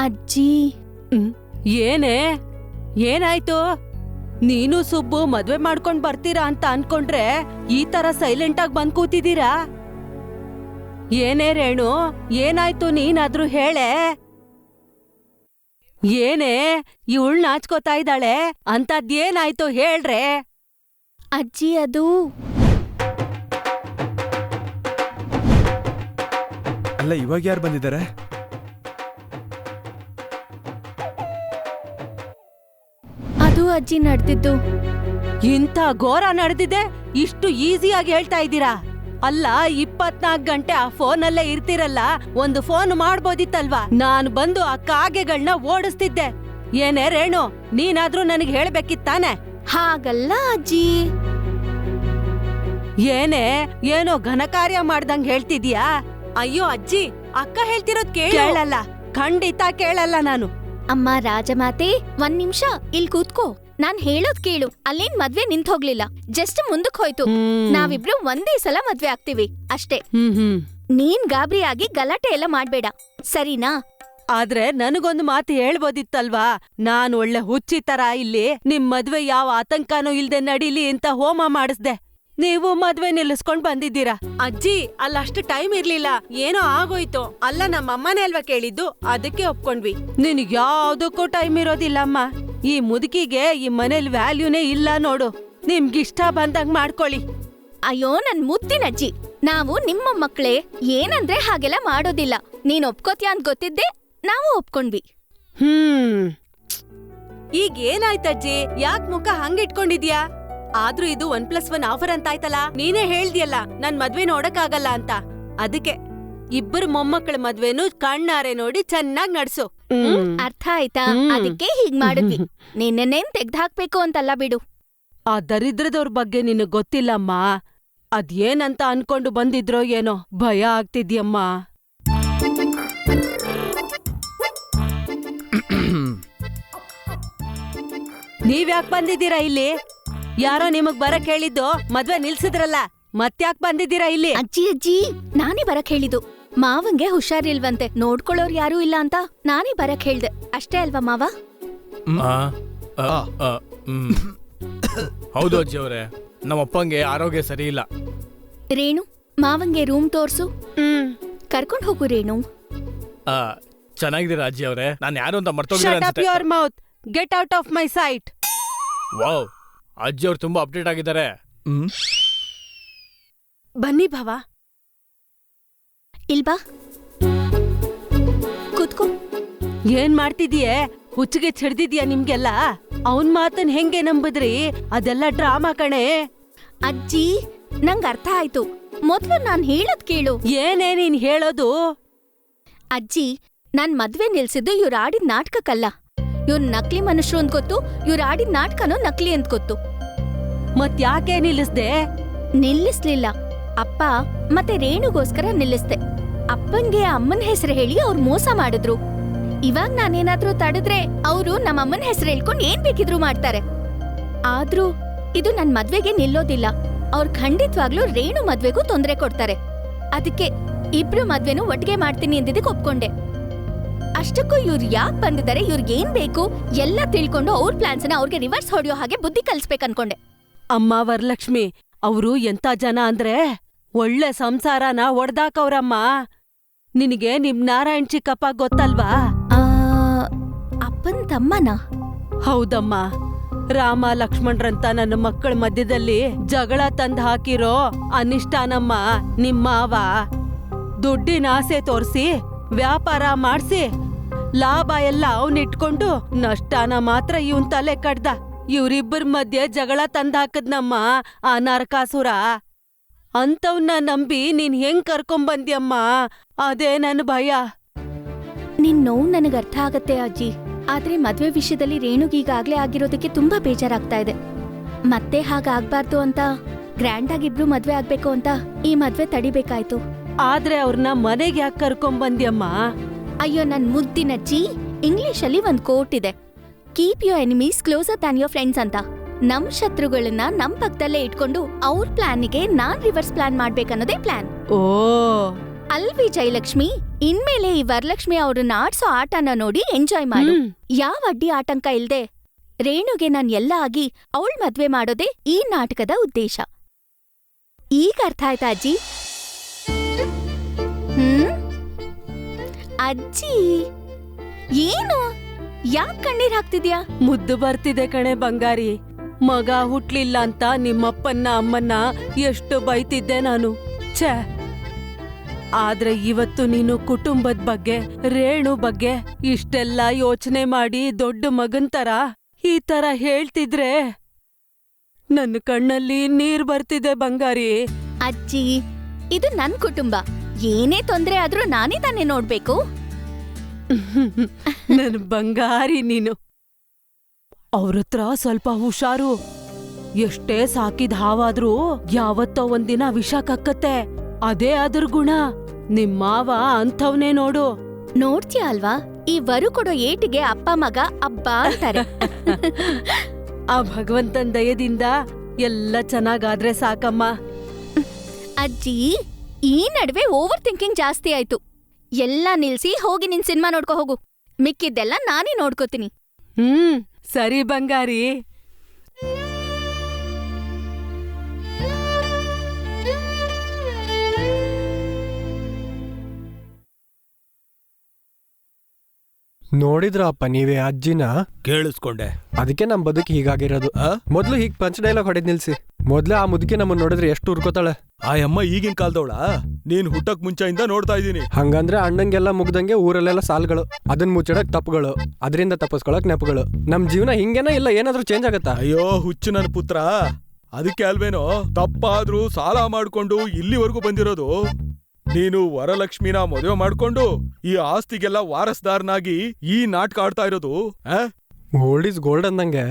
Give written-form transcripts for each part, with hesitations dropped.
ಅಜ್ಜಿ. ಏನೇ ಏನಾಯ್ತು? ನೀನು ಸುಬ್ಬು ಮದ್ವೆ ಮಾಡ್ಕೊಂಡ್ ಬರ್ತೀರಾ ಅಂತ ಅನ್ಕೊಂಡ್ರೆ ಈ ತರ ಸೈಲೆಂಟ್ ಆಗಿ ಬಂದ್ ಕೂತಿದ್ದೀರಾ? ಏನೇ ರೇಣು, ಏನಾಯ್ತು ನೀನಾದ್ರೂ ಹೇಳೆ. ಏನೇ ಇವಳು ನಾಚ್ಕೋತಾ ಇದ್ದಾಳೆ, ಅಂತದ್ದೇನಾಯ್ತು ಹೇಳ್ರೆ. ಅಜ್ಜಿ ಅದು ಅಲ್ಲ, ಇವಾಗ ಯಾರು ಬಂದಿದ್ದಾರೆ? ಅದು ಅಜ್ಜಿ ನಡೆದಿದ್ದು. ಇಂಥ ಘೋರ ನಡೆದಿದೆ, ಇಷ್ಟು ಈಸಿಯಾಗಿ ಹೇಳ್ತಾ ಇದ್ದೀರಾ? ಅಲ್ಲ, 24 ಗಂಟೆ ಆ ಫೋನಲ್ಲೇ ಇರ್ತಿರಲ್ಲ, ಒಂದು ಫೋನ್ ಮಾಡ್ಬೋದಿತ್ತಲ್ವಾ? ನಾನು ಬಂದು ಆ ಕಾಗೆಗಳನ್ನ ಓಡಿಸ್ತಿದ್ದೆ. ಏನೇ ರೇಣು, ನೀನಾದ್ರೂ ನನಗೆ ಹೇಳ್ಬೇಕಿತ್ತಾನೆ? ಹಾಗಲ್ಲ ಅಜ್ಜಿ. ಏನೇ ಏನೋ ಘನಕಾರ್ಯ ಮಾಡ್ದಂಗ್ ಹೇಳ್ತಿದ್ಯಾ? ಅಯ್ಯೋ ಅಜ್ಜಿ, ಅಕ್ಕ ಹೇಳ್ತಿರೋದ್ ಕೇಳಲ್ಲ, ಖಂಡಿತ ಕೇಳಲ್ಲ ನಾನು. ಅಮ್ಮ ರಾಜಮಾತೆ, 1 ನಿಮಿಷ ಇಲ್ ಕೂತ್ಕೋ. ನಾನ್ ಹೇಳೋದ್ ಕೇಳು. ಅಲ್ಲೇನ್ ಮದ್ವೆ ನಿಂತ್ ಹೋಗ್ಲಿಲ್ಲ, ಜಸ್ಟ್ ಮುಂದಕ್ ಹೋಯ್ತು. ನಾವಿಬ್ರು ಒಂದೇ ಸಲ ಮದ್ವೆ ಆಗ್ತೀವಿ ಅಷ್ಟೇ. ನೀನ್ ಗಾಬರಿ ಆಗಿ ಗಲಾಟೆ ಎಲ್ಲ ಮಾಡ್ಬೇಡ, ಸರಿನಾ? ಆದ್ರೆ ನನಗೊಂದು ಮಾತು ಹೇಳ್ಬೋದಿತ್ತಲ್ವಾ? ನಾನ್ ಒಳ್ಳೆ ಹುಚ್ಚಿ ತರ ಇಲ್ಲಿ ನಿಮ್ ಮದ್ವೆ ಯಾವ ಆತಂಕನೂ ಇಲ್ದೆ ನಡೀಲಿ ಅಂತ ಹೋಮ ಮಾಡಿಸ್ದೆ. ನೀವು ಮದ್ವೆ ನಿಲ್ಲಿಸ್ಕೊಂಡ್ ಬಂದಿದ್ದೀರಾ. ಅಜ್ಜಿ, ಅಲ್ಲಷ್ಟು ಟೈಮ್ ಇರ್ಲಿಲ್ಲ, ಏನೋ ಆಗೋಯ್ತು. ಅಲ್ಲ, ನಮ್ಮಮ್ಮನೇ ಅಲ್ವಾ ಕೇಳಿದ್ದು, ಅದಕ್ಕೆ ಒಪ್ಕೊಂಡ್ವಿ. ನಿನಗ್ ಯಾವ್ದಕ್ಕೂ ಟೈಮ್ ಇರೋದಿಲ್ಲಮ್ಮ. ಈ ಮುದುಕಿಗೆ ಈ ಮನೇಲಿ ವ್ಯಾಲ್ಯೂನೇ ಇಲ್ಲ ನೋಡು. ನಿಮ್ಗಿಷ್ಟ ಬಂದಂಗ್ ಮಾಡ್ಕೊಳ್ಳಿ. ಅಯ್ಯೋ ನನ್ ಮುದ್ದಿನಜ್ಜಿ, ನಾವು ನಿಮ್ಮ ಮಕ್ಳೇ, ಏನಂದ್ರೆ ಹಾಗೆಲ್ಲ ಮಾಡೋದಿಲ್ಲ. ನೀನ್ ಒಪ್ಕೋತ್ಯಾ ಅಂತ ಗೊತ್ತಿದ್ದೆ, ನಾವು ಒಪ್ಕೊಂಡ್ವಿ. ಈಗ ಏನಾಯ್ತಜ್ಜಿ? ಯಾಕ್ ಮುಖ ಹಂಗಿಟ್ಕೊಂಡಿದ್ಯಾ? ಆದ್ರೂ ಇದು 1+1 ಆಫರ್ ಅಂತ ಆಯ್ತಲ್ಲ. ನೀನೇ ಹೇಳ್ದಿಯಲ್ಲ ನನ್ ಮದ್ವೆ ನೋಡಕ್ಕಾಗಲ್ಲ ಅಂತ. ಅದಕ್ಕೆ ಇಬ್ಬರು ಮೊಮ್ಮಕ್ಕಳ ಮದ್ವೆನು ಕಣ್ಣಾರೆ ನೋಡಿ ಚೆನ್ನಾಗ್ ನಡ್ಸು. ಅರ್ಥ ಆಯ್ತಾ? ಅದಕ್ಕೆ ಹೀಗ್ ಮಾಡಿದ್ವಿ. ನಿನ್ನೇನ್ ತೆಗ್ದಾಕ್ಬೇಕು ಅಂತಲ್ಲ ಬಿಡು. ಆ ದರಿದ್ರದವ್ರ ಬಗ್ಗೆ ನಿನಗ್ ಗೊತ್ತಿಲ್ಲಮ್ಮ. ಅದೇನಂತ ಅನ್ಕೊಂಡು ಬಂದಿದ್ರೋ ಏನೋ, ಭಯ ಆಗ್ತಿದ್ಯಮ್ಮ. ನೀವ್ಯಾಕ್ ಬಂದಿದ್ದೀರಾ ಇಲ್ಲಿ? ಯಾರೋ ನಿಮಗ್ ಬರಕ್ ಹೇಳಿದ್ದು, ಮದ್ವೆ ನಿಲ್ಸಿದ್ರಲ್ಲ, ಮತ್ತ್ಯಾಕ್ ಬಂದಿದ್ದೀರಾ ಇಲ್ಲಿ? ಅಜ್ಜಿ ಅಜ್ಜಿ, ನಾನೇ ಬರಕ್ ಹೇಳಿದ್ದು. ಮಾವಂಗೆ ಹುಷಾರಿಲ್ವಂತೆ, ನೋಡ್ಕೊಳ್ಳೋರ್ ಯಾರೂ ಇಲ್ಲ ಅಂತ ನಾನೇ ಬರಕ್ ಹೇಳ್ದೆ ಅಷ್ಟೇ ಅಲ್ವಾ ಮಾವ? ಹೌದು ಅಜ್ಜಿ ಅವ್ರೆ, ನಮ್ಮಪ್ಪಂಗೆ ಆರೋಗ್ಯ ಸರಿ ಇಲ್ಲ. ರೇಣು, ಮಾವಂಗೆ ರೂಮ್ ತೋರ್ಸು. ಕರ್ಕೊಂಡ್ ಹೋಗು ರೇಣು. ಚೆನ್ನಾಗಿದ್ದೀರಾ ಅಜ್ಜಿ ಅವ್ರೆ? ನಾನು ಯಾರು ಅಂತ Shut up ಮರ್ತೋಗಿದ್ರೆ. your mouth. Get out of my sight. Wow, ಅಜ್ಜಿ ಅವ್ರು ತುಂಬಾ ಅಪ್ಡೇಟ್ ಆಗಿದ್ದಾರೆ. ಬನ್ನಿ ಭವ. ಇಲ್ಬಾ, ಕೂತ್ಕೋ. ಏನ್ ಮಾಡ್ತಿದೀಯೆ? ಹುಚ್ಚಿಗೆ ಹಿಡ್ದಿದ್ಯಾ ನಿಮ್ಗೆಲ್ಲ? ಅವನ್ ಮಾತನ್ ಹೆಂಗೆ ನಂಬುದ್ರಿ? ಅದೆಲ್ಲ ಡ್ರಾಮಾ ಕಣೆ. ಅಜ್ಜಿ, ನಂಗ್ ಅರ್ಥ ಆಯ್ತು. ಮೊದ್ಲು ನಾನ್ ಹೇಳದ್ ಕೇಳು. ಏನೇ ನೀನ್ ಹೇಳೋದು? ಅಜ್ಜಿ, ನಾನ್ ಮದ್ವೆ ನಿಲ್ಸಿದ್ದು ಇವ್ರ ಆಡಿದ್ ನಾಟಕಕ್ಕಲ್ಲ. ಇವ್ರ್ ನಕಲಿ ಮನುಷ್ಯರು ಅಂತ ಗೊತ್ತು, ಇವ್ರ ಆಡಿದ್ ನಾಟಕನೂ ನಕಲಿ ಅಂತ ಗೊತ್ತು. ಮತ್ ಯಾಕೆ ನಿಲ್ಲಿಸ್ದೆ? ನಿಲ್ಲಿಸ್ಲಿಲ್ಲ, ಅಪ್ಪ ಮತ್ತೆ ರೇಣುಗೋಸ್ಕರ ನಿಲ್ಲಿಸ್ದೆ. ಅಪ್ಪನ್ಗೆ ಅಮ್ಮನ್ ಹೆಸರು ಹೇಳಿ ಅವ್ರು ಮೋಸ ಮಾಡಿದ್ರು. ಇವಾಗ್ ನಾನೇನಾದ್ರೂ ತಡೆದ್ರೆ ಅವ್ರು ನಮ್ಮಮ್ಮನ್ ಹೆಸರು ಹೇಳ್ಕೊಂಡ್ ಏನ್ ಬೇಕಿದ್ರು ಮಾಡ್ತಾರೆ. ಆದ್ರೂ ಇದು ನನ್ ಮದ್ವೆಗೆ ನಿಲ್ಲೋದಿಲ್ಲ. ಅವ್ರು ಖಂಡಿತವಾಗ್ಲೂ ರೇಣು ಮದ್ವೆಗೂ ತೊಂದ್ರೆ ಕೊಡ್ತಾರೆ. ಅದಕ್ಕೆ ಇಬ್ರು ಮದ್ವೆನೂ ಒಟ್ಟಿಗೆ ಮಾಡ್ತೀನಿ ಎಂದಿದ್ದಕ್ಕೆ ಒಪ್ಕೊಂಡೆ. ಅಷ್ಟಕ್ಕೂ ಇವ್ರು ಯಾಕೆ ಬಂದಿದ್ದಾರೆ, ಇವ್ರಿಗೇನ್ ಬೇಕು ಎಲ್ಲ ತಿಳ್ಕೊಂಡು ಅವ್ರ ಪ್ಲಾನ್ಸ್ನ ಅವ್ರಿಗೆ ರಿವರ್ಸ್ ಹೊಡೆಯೋ ಹಾಗೆ ಬುದ್ಧಿ ಕಲಿಸ್ಬೇಕನ್ಕೊಂಡೆ. ಅಮ್ಮ ವರಲಕ್ಷ್ಮಿ, ಅವ್ರು ಎಂತ ಜನ ಅಂದ್ರೆ ಒಳ್ಳೆ ಸಂಸಾರನ ಒಡ್ದಾಕವ್ರಮ್ಮ. ನಿನಗೆ ನಿಮ್ ನಾರಾಯಣ್ ಚಿಕ್ಕಪ್ಪ ಗೊತ್ತಲ್ವಾ? ಅಪ್ಪನ್ ತಮ್ಮನ? ಹೌದಮ್ಮ. ರಾಮ ಲಕ್ಷ್ಮಣ್ರಂತ ನನ್ನ ಮಕ್ಕಳ ಮಧ್ಯದಲ್ಲಿ ಜಗಳ ತಂದ್ ಹಾಕಿರೋ ಅನಿಷ್ಟಾನಮ್ಮ ನಿಮ್ಮ ಮಾವ. ದುಡ್ಡಿನ ಆಸೆ ತೋರ್ಸಿ ವ್ಯಾಪಾರ ಮಾಡ್ಸಿ ಲಾಭ ಎಲ್ಲ ಅವನಿಟ್ಕೊಂಡು ನಷ್ಟಾನ ಮಾತ್ರ ಇವನ್ ತಲೆ ಕಡ್ದ. ಇವ್ರಿಬ್ಬರ ಮಧ್ಯೆ ಜಗಳ ತಂದ್ ಹಾಕದ್ನಮ್ಮ ಆ ನರಕಾಸುರ. ಅಂತವ್ನ ನಂಬಿ ನೀನ್ ಹೆಂಗ್ ಕರ್ಕೊಂಬಂದ್ಯಮ್ಮ? ಅದೇ ನನ್ ಭಯ. ನಿನ್ ನೋವು ನನಗ್ ಅರ್ಥ ಆಗತ್ತೆ ಅಜ್ಜಿ. ಆದ್ರೆ ಮದ್ವೆ ವಿಷಯದಲ್ಲಿ ರೇಣುಗೀಗಾಗ್ಲೇ ಆಗಿರೋದಕ್ಕೆ ತುಂಬಾ ಬೇಜಾರಾಗ್ತಾ ಇದೆ. ಮತ್ತೆ ಹಾಗಾಗ್ಬಾರ್ದು ಅಂತ ಗ್ರ್ಯಾಂಡ್ ಆಗಿಬ್ರು ಮದ್ವೆ ಆಗ್ಬೇಕು ಅಂತ ಈ ಮದ್ವೆ ತಡಿಬೇಕಾಯ್ತು. ಆದ್ರೆ ಅವ್ರನ್ನ ಮನೆಗೆ ಯಾಕೆ ಕರ್ಕೊಂಬಂದ್ಯಮ್ಮ? ಅಯ್ಯೋ ನನ್ ಮುದ್ದಿನಜ್ಜಿ, ಇಂಗ್ಲಿಷ್ ಅಲ್ಲಿ ಒಂದ್ ಕೋಟ್ ಇದೆ, keep your enemies closer than your friends ಅಂತ. ನಮ್ ಶತ್ರುಗಳನ್ನ ನಮ್ ಪಕ್ಕದಲ್ಲೇ ಇಟ್ಕೊಂಡು ಅವ್ರ ಪ್ಲಾನಿಗೆ ನಾನ್ ರಿವರ್ಸ್ ಪ್ಲಾನ್ ಮಾಡ್ಬೇಕನ್ನೋದೇ ಪ್ಲಾನ್. ಓ, ಅಲ್ವಿ ಜಯಲಕ್ಷ್ಮಿ, ಇನ್ಮೇಲೆ ಈ ವರಲಕ್ಷ್ಮಿ ಅವ್ರನ್ನ ಆಡ್ಸೋ ಆಟನ ನೋಡಿ ಎಂಜಾಯ್ ಮಾಡು. ಯಾವ ಅಡ್ಡಿ ಆಟಂಕ ಇಲ್ದೆ ರೇಣುಗೆ ನಾನ್ ಎಲ್ಲ ಆಗಿ ಅವಳ್ ಮದ್ವೆ ಮಾಡೋದೇ ಈ ನಾಟಕದ ಉದ್ದೇಶ. ಈಗ ಅರ್ಥ ಆಯ್ತಾ ಅಜ್ಜಿ? ಅಜ್ಜಿ ಏನು ಯಾಕ್ ಕಣ್ಣೀರ್ ಹಾಕ್ತಿದ್ಯಾ? ಮುದ್ದು ಬರ್ತಿದೆ ಕಣೆ ಬಂಗಾರಿ. ಮಗ ಹುಟ್ಲಿಲ್ಲ ಅಂತ ನಿಮ್ಮಪ್ಪನ್ನ ಅಮ್ಮನ್ನ ಎಷ್ಟು ಬೈತಿದ್ದೆ ನಾನು. ಛೇ, ಆದ್ರೆ ಇವತ್ತು ನೀನು ಕುಟುಂಬದ ಬಗ್ಗೆ, ರೇಣು ಬಗ್ಗೆ ಇಷ್ಟೆಲ್ಲ ಯೋಚನೆ ಮಾಡಿ ದೊಡ್ಡ ಮಗನ್ ತರ ಈ ತರ ಹೇಳ್ತಿದ್ರೆ ನನ್ನ ಕಣ್ಣಲ್ಲಿ ನೀರ್ ಬರ್ತಿದೆ ಬಂಗಾರಿ. ಅಜ್ಜಿ, ಇದು ನನ್ ಕುಟುಂಬ. ಏನೇ ತೊಂದ್ರೆ ಆದ್ರೂ ನಾನೇ ತಾನೇ ನೋಡ್ಬೇಕು. ನನ್ ಬಂಗಾರಿ ನೀನು. ಅವ್ರತ್ರ ಸ್ವಲ್ಪ ಹುಷಾರು. ಎಷ್ಟೇ ಸಾಕಿದ ಹಾವಾದ್ರೂ ಯಾವತ್ತೋ ಒಂದಿನ ವಿಷ ಕಕ್ಕತ್ತೆ. ಅದೇ ಅದ್ರ ಗುಣ. ನಿಮ್ಮಾವ ಅಂಥವ್ನೇ ನೋಡು. ನೋಡ್ತೀಯ ಅಲ್ವಾ, ಈ ವರು ಕೊಡೋ ಏಟಿಗೆ ಅಪ್ಪ ಮಗ ಅಬ್ಬ ಅಂತಾರೆ. ಆ ಭಗವಂತನ್ ದಯದಿಂದ ಎಲ್ಲ ಚೆನ್ನಾಗಾದ್ರೆ ಸಾಕಮ್ಮ. ಅಜ್ಜಿ, ಈ ನಡುವೆ ಓವರ್ ಥಿಂಕಿಂಗ್ ಜಾಸ್ತಿ ಆಯ್ತು. ಎಲ್ಲ ನಿಲ್ಸಿ ಹೋಗಿ ನಿನ್ ಸಿನಿಮಾ ನೋಡ್ಕೊ ಹೋಗು. ಮಿಕ್ಕಿದ್ದೆಲ್ಲ ನಾನೇ ನೋಡ್ಕೋತೀನಿ. ಸರಿ ಬಂಗಾರಿ. ನೋಡಿದ್ರ ಅಪ್ಪ ನೀವೇ ಅಜ್ಜಿನ? ಕೇಳಿಸ್ಕೊಂಡೆ. ಅದಕ್ಕೆ ನಮ್ ಬದುಕಿ ಹೀಗಾಗಿರೋದು. ಮೊದ್ಲು ಹೀಗ್ ಪಂಚ್ ಡೈಲಾಗ್ ಹೊಡೆದ್ ನಿಲ್ಸಿ. ಮೊದ್ಲು ಆ ಮುದುಕಿ ನಮ್ಮನ್ನ ನೋಡಿದ್ರೆ ಎಷ್ಟು ಉರ್ಕೋತಾಳೆ. ಆ ಅಮ್ಮ ಈಗಿನ ಕಾಲದವಳ? ನೀನ್ ಹುಟ್ಟಕ್ ಮುಂಚೆಯಿಂದ ನೋಡ್ತಾ ಇದೀನಿ. ಹಂಗಂದ್ರೆ ಅಣ್ಣಂಗೆಲ್ಲ ಮುಗ್ದಂಗೆ ಊರಲ್ಲೆಲ್ಲ ಸಾಲ್ಗಳು, ಅದನ್ ಮುಚ್ಚಡಕ್ ತಪ್ಪುಗಳು, ಅದರಿಂದ ತಪ್ಪಿಸ್ಕೊಳಕ್ ನೆಪಗಳು. ನಮ್ ಜೀವನ ಹಿಂಗೇನ ಇಲ್ಲ ಏನಾದ್ರೂ ಚೇಂಜ್ ಆಗತ್ತಾ? ಅಯ್ಯೋ ಹುಚ್ಚು ನನ್ ಪುತ್ರ, ಅದಕ್ಕೆ ಅಲ್ವೇನೋ ತಪ್ಪಾದ್ರೂ ಸಾಲ ಮಾಡ್ಕೊಂಡು ಇಲ್ಲಿವರೆಗೂ ಬಂದಿರೋದು. ನೀನು ವರಲಕ್ಷ್ಮಿನ ಮದುವೆ ಮಾಡ್ಕೊಂಡು ಈ ಆಸ್ತಿಗೆಲ್ಲ ವಾರಸ್ದಾರನಾಗಿ ಈ ನಾಟಕ ಆಡ್ತಾ ಇರೋದು. ಓಲ್ಡ್ ಇಸ್ ಗೋಲ್ಡ್ ಅಂದಂಗೆ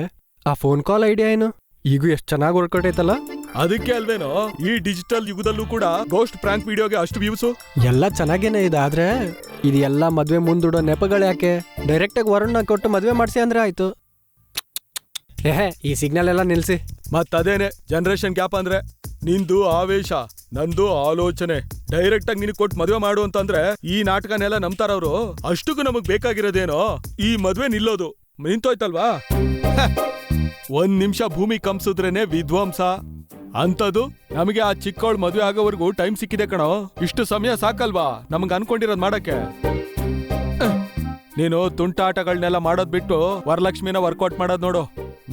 ಆ ಫೋನ್ ಕಾಲ್ ಐಡಿಯಾ ಏನು ಈಗೂ ಎಷ್ಟ್ ಚೆನ್ನಾಗಿ ಹೊರ್ಕೊಟೈತಲ್ಲ. ಅದಕ್ಕೆ ಅಲ್ವೇನೋ ಈ ಡಿಜಿಟಲ್ ಯುಗದಲ್ಲೂ ಕೂಡ ಗೋಸ್ಟ್ ಪ್ರ್ಯಾಂಕ್ ವಿಡಿಯೋಗೆ ಅಷ್ಟು ವ್ಯೂಸು. ಎಲ್ಲ ಚೆನ್ನಾಗೇನೆ ಇದೆ, ಆದ್ರೆ ಇದೆಲ್ಲ ಮದ್ವೆ ಮುಂದೂಡೋ ನೆಪಗಳು ಯಾಕೆ? ಡೈರೆಕ್ಟ್ ಆಗಿ ವರುಣ್ನ ಕೊಟ್ಟು ಮದ್ವೆ ಮಾಡ್ಸಿ ಅಂದ್ರೆ ಆಯ್ತು. ಈ ಸಿಗ್ನಲ್ ಎಲ್ಲ ನಿಲ್ಸಿ. ಮತ್ತದೇನೆ ಜನರೇಷನ್ ಗ್ಯಾಪ್ ಅಂದ್ರೆ. ನಿಂದು ಆವೇಶ, ನಂದು ಆಲೋಚನೆ. ಡೈರೆಕ್ಟ್ ಆಗಿ ನಿನಗೆ ಕೊಟ್ಟು ಮದುವೆ ಮಾಡು ಅಂತಂದ್ರೆ ಈ ನಾಟಕನೆಲ್ಲ ನಂಬ್ತಾರವ್ರು. ಅಷ್ಟಕ್ಕೂ ನಮಗ್ ಬೇಕಾಗಿರೋದೇನೋ ಈ ಮದ್ವೆ ನಿಲ್ಲೋದು. ನಿಂತೋಯ್ತಲ್ವಾ? ಒಂದ್ ನಿಮಿಷ ಭೂಮಿ ಕಂಪ್ಸಿದ್ರೇನೆ ವಿಧ್ವಂಸ. ಅಂತದು ನಮಗೆ ಆ ಚಿಕ್ಕವಳು ಮದ್ವೆ ಆಗೋವರೆಗೂ ಟೈಮ್ ಸಿಕ್ಕಿದೆ ಕಣೋ. ಇಷ್ಟು ಸಮಯ ಸಾಕಲ್ವಾ ನಮಗ್ ಅನ್ಕೊಂಡಿರೋದ್ ಮಾಡಕ್ಕೆ? ನೀನು ತುಂಟಾಟಗಳನ್ನೆಲ್ಲ ಮಾಡೋದ್ ಬಿಟ್ಟು ವರಲಕ್ಷ್ಮಿನ ವರ್ಕೌಟ್ ಮಾಡೋದ್ ನೋಡು.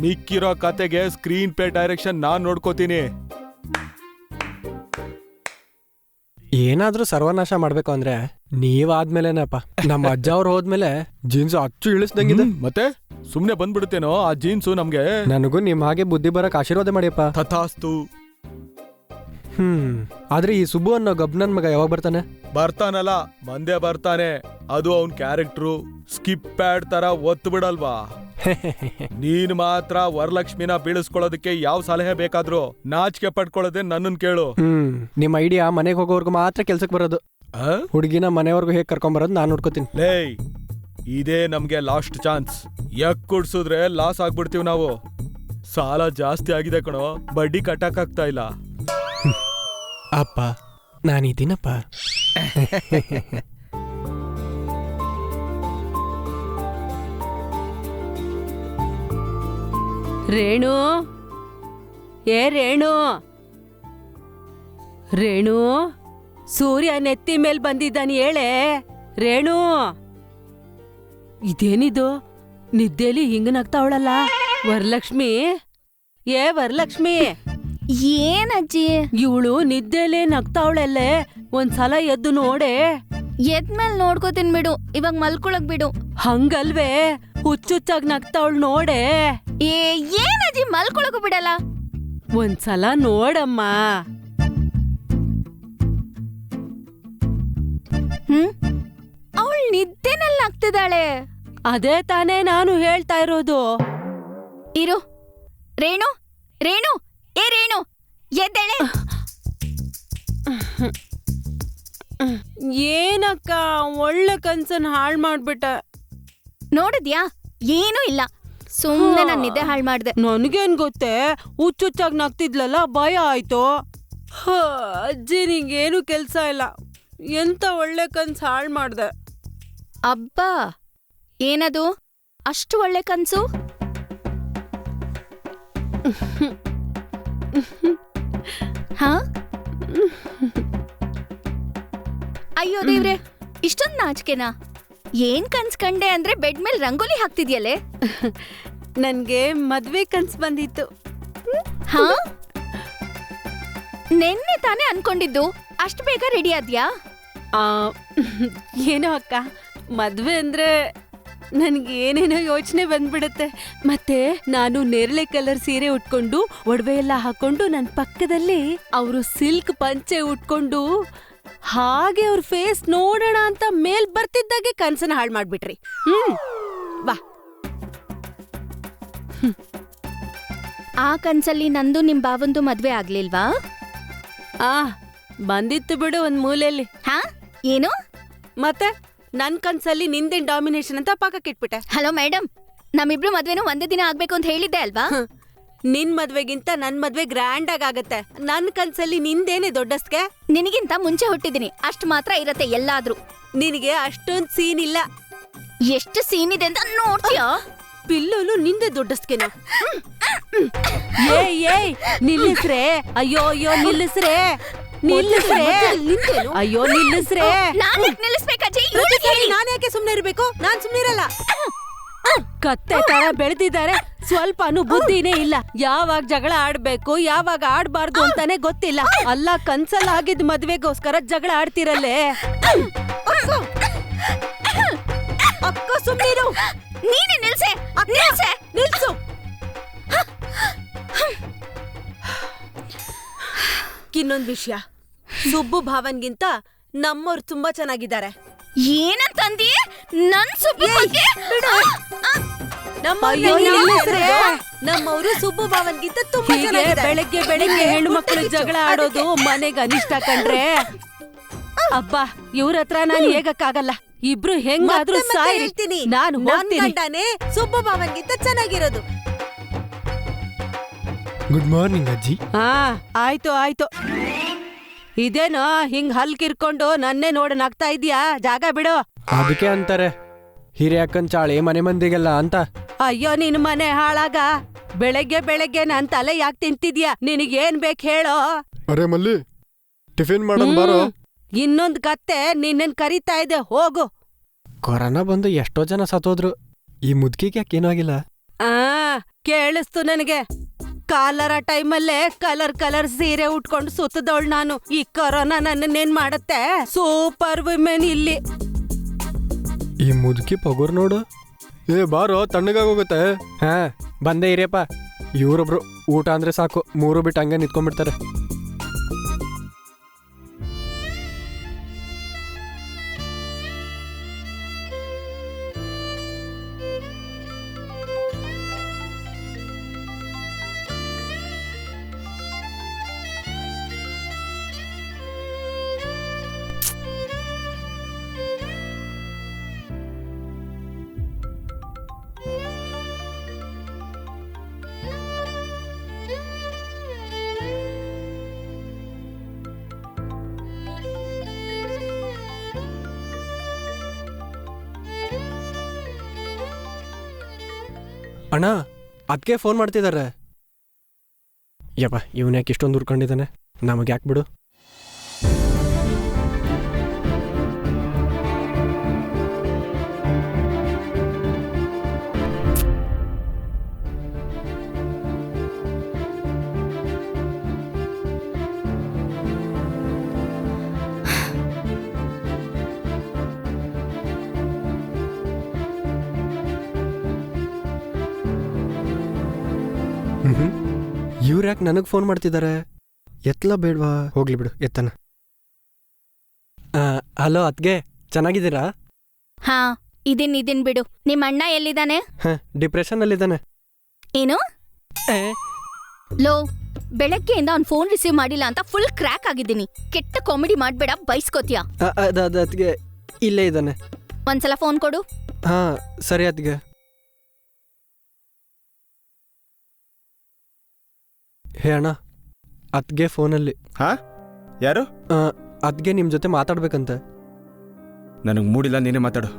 ಮಿಕ್ಕಿರೋ ಕತೆಗೆ ಸ್ಕ್ರೀನ್ ಪ್ಲೇ ಡೈರೆಕ್ಷನ್ ನಾನ್ ನೋಡ್ಕೋತೀನಿ. ಏನಾದ್ರೂ ಸರ್ವನಾಶ ಮಾಡ್ಬೇಕು ಅಂದ್ರೆ ನೀವಾದ್ಮೇಲೆನಪ್ಪ. ನಮ್ಮ ಅಜ್ಜ ಅವ್ರು ಹೋದ್ಮೇಲೆ ಜೀನ್ಸ್ ಅಚ್ಚು ಇಳಿಸ್ದಂಗಿದೆ. ಮತ್ತೆ ಸುಮ್ನೆ ಬಂದ್ಬಿಡುತ್ತೇನೋ ಆ ಜೀನ್ಸು ನಮ್ಗೆ? ನನಗೂ ನಿಮ್ ಹಾಗೆ ಬುದ್ಧಿ ಬರಕ್ ಆಶೀರ್ವಾದ ಮಾಡಿಯಪ್ಪ. ತಥಾಸ್ತು. ಆದ್ರೆ ಈ ಸುಬ್ಬು ಅನ್ನೋ ಗಬ್ನನ್ ಮಗ ಯಾವಾಗ ಬರ್ತಾನೆ? ಬರ್ತಾನಲ್ಲ, ಬಂದೇ ಬರ್ತಾನೆ. ಅದು ಅವನ್ ಕ್ಯಾರೆಕ್ಟ್ರು. ಸ್ಕಿಪ್ ಪ್ಯಾಡ್ ತರ ಒತ್ತು ಬಿಡಲ್ವಾ? ನೀನ್ ಮಾತ್ರ ವರಲಕ್ಷ್ಮಿನ ಬೀಳಿಸ್ಕೊಳ್ಳೋದಕ್ಕೆ ಯಾವ ಸಲಹೆ ಬೇಕಾದ್ರೂ ನಾಚಿಕೆ ಪಡ್ಕೊಳ್ಳೋದೇ ನನ್ನನ್ ಕೇಳು. ನಿಮ್ ಐಡಿಯಾ ಮನೆಗೆ ಹೋಗೋವರ್ಗು ಮಾತ್ರ ಕೆಲ್ಸಕ್ ಬರೋದು. ಹುಡುಗಿನ ಮನೆವರ್ಗು ಹೇಗ್ ಕರ್ಕೊಂಬರೋದು ನಾನ್ ನೋಡ್ಕೋತೀನಿ. ಲೇಯ್, ಇದೇ ನಮ್ಗೆ ಲಾಸ್ಟ್ ಚಾನ್ಸ್. ಕುಡ್ಸುದ್ರೆ ಲಾಸ್ ಆಗ್ಬಿಡ್ತೀವಿ ನಾವು. ಸಾಲ ಜಾಸ್ತಿ ಆಗಿದೆ ಕಣೋ, ಬಡ್ಡಿ ಕಟ್ಟಕ್ಕಾಗ್ತಾ ಇಲ್ಲ. ಅಪ್ಪ ನಾನಿದ್ದೀನಪ್ಪ. ರೇಣು, ಏ ರೇಣು, ರೇಣು, ಸೂರ್ಯ ನೆತ್ತಿ ಮೇಲ್ ಬಂದಿದ್ದಾನೆ ಹೇಳೆ. ರೇಣು, ಇದೇನಿದು ನಿದ್ದೆಲಿ ಹಿಂಗ ನಗ್ತಾವಳಲ್ಲ? ವರಲಕ್ಷ್ಮಿ, ಏ ವರಲಕ್ಷ್ಮಿ. ಏನಜ್ಜಿ? ಇವಳು ನಿದ್ದೆಲೆ ನಗ್ತಾವಳಲ್ಲೇ, ಒಂದ್ಸಲ ಎದ್ದು ನೋಡೆ. ಎದ್ಮೇಲ್ ನೋಡ್ಕೋತೀನಿ ಬಿಡು, ಇವಾಗ ಮಲ್ಕೊಳಕ್ ಬಿಡು. ಹಂಗಲ್ವೇ, ಹುಚ್ಚುಚ್ಚಾಗ್ ನಗ್ತಾವಳ್ ನೋಡೆ. ಏನಜ್ಜಿ ಮಲ್ಕೊಳಕು ಬಿಡಲ್ಲ? ಒಂದ್ಸಲ ನೋಡಮ್ಮ. ಅವಳು ನಿದ್ದೆನಲ್ಲಿ ನಗ್ತಿದ್ದಾಳೆ. ಅದೇ ತಾನೇ ನಾನು ಹೇಳ್ತಾ ಇರೋದು. ಇರು. ರೇಣು, ರೇಣು, ಏ ರೇಣು, ಎದ್ದೇಳೆ. ಏನಕ್ಕ ಒಳ್ಳೆ ಕನ್ಸನ್ ಹಾಳ್ ಮಾಡ್ಬಿಟ್ಟ. ನೋಡಿದ್ಯಾ? ಏನೂ ಇಲ್ಲ, ಸುಮ್ನೆ ನಾನ್ ನಿದ್ದೆ ಹಾಳ್ ಮಾಡ್ದೆ. ನನ್ಗೇನ್ ಗೊತ್ತೇ, ಹುಚ್ಚುಚ್ಚಾಗ್ ನಗ್ತಿದ್ಲಲ್ಲ, ಭಯ ಆಯ್ತು. ಅಜ್ಜಿ ನಿಂಗೇನು ಕೆಲ್ಸ ಇಲ್ಲ, ಎಂತ ಒಳ್ಳೆ ಕನ್ಸ್ ಹಾಳ್ ಮಾಡ್ದೆ. ಅಬ್ಬಾ ಏನದು ಅಷ್ಟು ಒಳ್ಳೆ ಕನ್ಸು? ಹಾ ಅಯ್ಯೋ ದೇವ್ರೆ, ಇಷ್ಟೊಂದ್ ನಾಚಿಕೆನಾ? ಏನ್ ಕನ್ಸ್ ಕಂಡೆ ಅಂದ್ರೆ ಬೆಡ್ ಮೇಲೆ ರಂಗೋಲಿ ಹಾಕ್ತಿದ್ಯಲ್ಲೇ? ನನ್ಗೆ ಮದ್ವೆ ಕನ್ಸ್ ಬಂದಿತ್ತು. ಹಾ ನೆನ್ನೆ ತಾನೇ ಅನ್ಕೊಂಡಿದ್ದು, ಅಷ್ಟು ಬೇಗ ರೆಡಿ ಆದ್ಯಾ? ಆ, ಏನೋ ಅಕ್ಕ, ಮದ್ವೆ ಅಂದ್ರೆ ನನ್ಗೆ ಏನೇನೋ ಯೋಚನೆ ಬಂದ್ಬಿಡುತ್ತೆ. ಮತ್ತೆ ನಾನು ನೇರಳೆ ಕಲರ್ ಸೀರೆ ಉಟ್ಕೊಂಡು ಒಡವೆ ಎಲ್ಲ ಹಾಕೊಂಡು ನನ್ ಪಕ್ಕದಲ್ಲಿ ಅವರು ಸಿಲ್ಕ್ ಪಂಚೆ ಉಟ್ಕೊಂಡು ಹಾಗೆ ಅವ್ರ ಫೇಸ್ ನೋಡೋಣ ಅಂತ ಮೇಲ್ ಬರ್ತಿದ್ದಾಗೆ ಕನ್ಸನ್ನ ಹಾಳು ಮಾಡ್ಬಿಟ್ರಿ. ಬಾ. ಆ ಕನ್ಸಲ್ಲಿ ನಂದು ನಿಮ್ ಬಾವಂದು ಮದ್ವೆ ಆಗ್ಲಿಲ್ವಾ? ಆ ಬಂದಿತ್ತು ಬಿಡು ಒಂದ್ ಮೂಲೆಯಲ್ಲಿ. ಹಾ ಏನು? ಮತ್ತೆ ನನ್ ಕನ್ಸಲ್ಲಿ ನಿಂದೇನ್ ಡಾಮಿನೇಷನ್ ಅಂತ ಪಕ್ಕಕ್ಕಿಟ್ಬಿಟ್ಟೆ. ಹಲೋ ಮೇಡಮ್, ನಮ್ಮಿಬ್ರು ಮದ್ವೆನೂ ಒಂದೇ ದಿನ ಆಗ್ಬೇಕು ಅಂತ ಹೇಳಿದ್ದೆ ಅಲ್ವಾ? ನಿನ್ ಮದ್ವೆಗಿಂತ ನನ್ ಮದ್ವೆ ಗ್ರ್ಯಾಂಡ್ ಆಗತ್ತೆ. ನನ್ ಕನ್ಸಲ್ಲಿ ನಿಂದೇನೆ ದೊಡ್ಡಸ್ಗೆ. ನಿನಗಿಂತ ಮುಂಚೆ ಹುಟ್ಟಿದೀನಿ, ಅಷ್ಟು ಮಾತ್ರ ಇರತ್ತೆ ಎಲ್ಲಾದ್ರೂ. ನಿನಗೆ ಅಷ್ಟೊಂದ್ ಸೀನ್ ಇಲ್ಲ. ಎಷ್ಟು ಸೀನ್ ಇದೆ ಅಂತ ನೋಡ್ತೀಯಾ? ಪಿಲ್ಲುಲು ನಿಂದೆ ದೊಡ್ಡಸ್ಗೆನ. ಏಯ್ ನಿಲ್ಲಿಸ್ರೆ, ಅಯ್ಯೋ ಅಯ್ಯೋ ನಿಲ್ಲಿಸ್ರೆ, ನಿಲ್ಲಿಸ್ರೆ, ಅಯ್ಯೋ ನಿಲ್ಲಿಸ್ರೆ. ನಾನ್ ಯಾಕ್ ನಿಲ್ಲಿಸ್ಬೇಕಾಜಿ? ನಾನ್ ಯಾಕೆ ಸುಮ್ನೆ ಇರ್ಬೇಕು? ನಾನ್ ಸುಮ್ನೆ ಇರಲ್ಲ. ಕತ್ತೆ ತರ ಬೆಳೆದಿದ್ದಾರೆ, ಸ್ವಲ್ಪನೂ ಬುದ್ಧಿನೇ ಇಲ್ಲ. ಯಾವಾಗ ಜಗಳ ಆಡ್ಬೇಕು ಯಾವಾಗ ಆಡ್ಬಾರ್ದು ಅಂತಾನೆ ಗೊತ್ತಿಲ್ಲ. ಅಲ್ಲ ಕನ್ಸಲ್ ಆಗಿದ್ ಮದ್ವೆಗೋಸ್ಕರ ಜಗಳ ಆಡ್ತಿರಲ್ಲೇ. ಅಕ್ಕ ಸುಮ್ನಿರು. ನೀನೆ ನಿಲ್ಸೆ, ನಿಲ್ಸೆ, ನಿಲ್ಸು. ಇನ್ನೊಂದ್ ವಿಷಯ, ಸುಬ್ಬು ಭಾವನ್ಗಿಂತ ನಮ್ಮವ್ರು ತುಂಬಾ ಚೆನ್ನಾಗಿದ್ದಾರೆ. ಏನಂತಂದಿ? ನನ್ ಸುಬ್ಬು ಬಗ್ಗೆ? ನಮ್ಮವ್ರು ಸುಬ್ಬು ಭಾವನ್ಗಿಂತ ತುಂಬಾ ಚೆನ್ನಾಗಿದ್ದಾರೆ. ಬೆಳಗ್ಗೆ ಬೆಳಗ್ಗೆ ಹೆಣ್ಣು ಮಕ್ಕಳು ಜಗಳ ಆಡೋದು ಮನೆಗೆ ಅನಿಷ್ಟ ಕಂಡ್ರೆ. ಅಬ್ಬಾ, ಇವ್ರ ಹತ್ರ ನಾನು ಹೇಗಕ್ಕಾಗಲ್ಲ. ಇಬ್ರು ಹೆಂಗಾದ್ರೂ ಸಾಯ್ತೀನಿ. ನಾನು ಹೋಗ್ತೀನಿ. ಸುಬ್ಬು ಭಾವನ್ಗಿಂತ ಚೆನ್ನಾಗಿರೋದು. ಗುಡ್ ಮಾರ್ನಿಂಗ್ ಅಜ್ಜಿ. ಹಾ ಆಯ್ತು ಆಯ್ತು. ಇದೇನೋ ಹಿಂಗ್ ಹಲ್ಕಿರ್ಕೊಂಡು ನನ್ನೇ ನೋಡ ನಗ್ತಾ ಇದ್ಯಾ? ಜಾಗ ಬಿಡು. ಅದಕ್ಕೆ ಅಂತಾರೆ ಹಿರಿಯ ಅಕ್ಕನ್ ಚಾಳಿ ಮನೆ ಮಂದಿಗೆಲ್ಲ ಅಂತ. ಅಯ್ಯೋ ನಿನ್ ಮನೆ ಹಾಳಾಗ. ಬೆಳಗ್ಗೆ ಬೆಳಗ್ಗೆ ನನ್ ತಲೆ ಯಾಕೆ ತಿಂತಿದ್ಯಾ? ನಿನಗೇನ್ ಬೇಕ್ ಹೇಳೋ? ಅರೆ ಮಲ್ಲಿ, ಟಿಫಿನ್ ಮಾಡೋಣ ಬಾರೋ. ಇನ್ನೊಂದ್ ಕತ್ತೆ ನಿನ್ನನ್ ಕರೀತಾ ಇದೆ, ಹೋಗು. ಕೊರೋನಾ ಬಂದು ಎಷ್ಟೋ ಜನ ಸತ್ತೋದ್ರು, ಈ ಮುದ್ಕಿಗೆ ಯಾಕೆ ಏನೂ ಆಗಿಲ್ಲ? ಆ ಕೇಳಿಸ್ತು ನನಗೆ. ಕಾಲರ ಟೈಮಲ್ಲೇ ಕಲರ್ ಕಲರ್ ಸೀರೆ ಉಟ್ಕೊಂಡು ಸುತ್ತದವಳು ನಾನು. ಈ ಕೊರೋನಾ ನನ್ನೇನ್ ಮಾಡತ್ತೆ? ಸೂಪರ್ ವಿಮೆನ್ ಇಲ್ಲಿ. ಈ ಮುದುಕಿ ಪಗುರ್ ನೋಡು. ಏ ಬಾರೋ, ತಣ್ಣಗಾಗೋಗುತ್ತೆ. ಹಾ ಬಂದೇ ಇರಿಯಪ್ಪ. ಇವರೊಬ್ರು ಊಟ ಅಂದ್ರೆ ಸಾಕು, ಮೂರು ಬಿಟ್ಟು ಹಂಗೆ ನಿಂತ್ಕೊಂಡ್ಬಿಡ್ತಾರೆ. ಅಣ್ಣ, ಅದಕ್ಕೆ ಫೋನ್ ಮಾಡ್ತಿದ್ದಾರೆ. ಯಪ್ಪ, ಇವನ್ಯಾಕೆ ಇಷ್ಟೊಂದು ಉರ್ಕೊಂಡಿದ್ದಾನೆ? ನಮಗೆ ಯಾಕೆ ಬಿಡು. ಇವ್ರು ಯಾಕೆ ನನಗೆ ಫೋನ್ ಮಾಡ್ತಿದ್ದಾರೆ? ಎತ್ತಲ ಬೇಡ್ವಾ? ಹೋಗ್ಲಿ ಬಿಡು, ಎತ್ತನ. ಹಲೋ ಅತ್ಗೆ, ಚೆನ್ನಾಗಿದ್ದೀರಾ? ಹಾ ಇದನ್ ಬಿಡು. ನಿಮ್ ಅಣ್ಣ ಎಲ್ಲಿದ್ದಾನೆ? ಡಿಪ್ರೆಷನ್ ಅಲ್ಲಿದ್ದಾನೆ. ಏನು? ಲೋ, ಬೆಳಗ್ಗೆಯಿಂದ ಅವ್ನ್ ಫೋನ್ ರಿಸೀವ್ ಮಾಡಿಲ್ಲ ಅಂತ ಫುಲ್ ಕ್ರ್ಯಾಕ್ ಆಗಿದ್ದೀನಿ. ಕೆಟ್ಟ ಕಾಮಿಡಿ ಮಾಡ್ಬೇಡ, ಬೈಸ್ಕೋತಿಯಾ? ಅತ್ಗೆ ಇಲ್ಲೇ ಇದ್ದಾನೆ. ಒಂದ್ಸಲ ಫೋನ್ ಕೊಡು. ಹಾ ಸರಿ ಅತ್ಗೆ. ಹೇ ಅಣ್ಣ, ಅತ್ಗೆ ಫೋನಲ್ಲಿ. ಹಾ ಯಾರು? ಅದಕ್ಕೆ ನಿಮ್ಮ ಜೊತೆ ಮಾತಾಡ್ಬೇಕಂತೆ. ನನಗೆ ಮೂಡಿಲ್ಲ, ನೀನೇ ಮಾತಾಡು.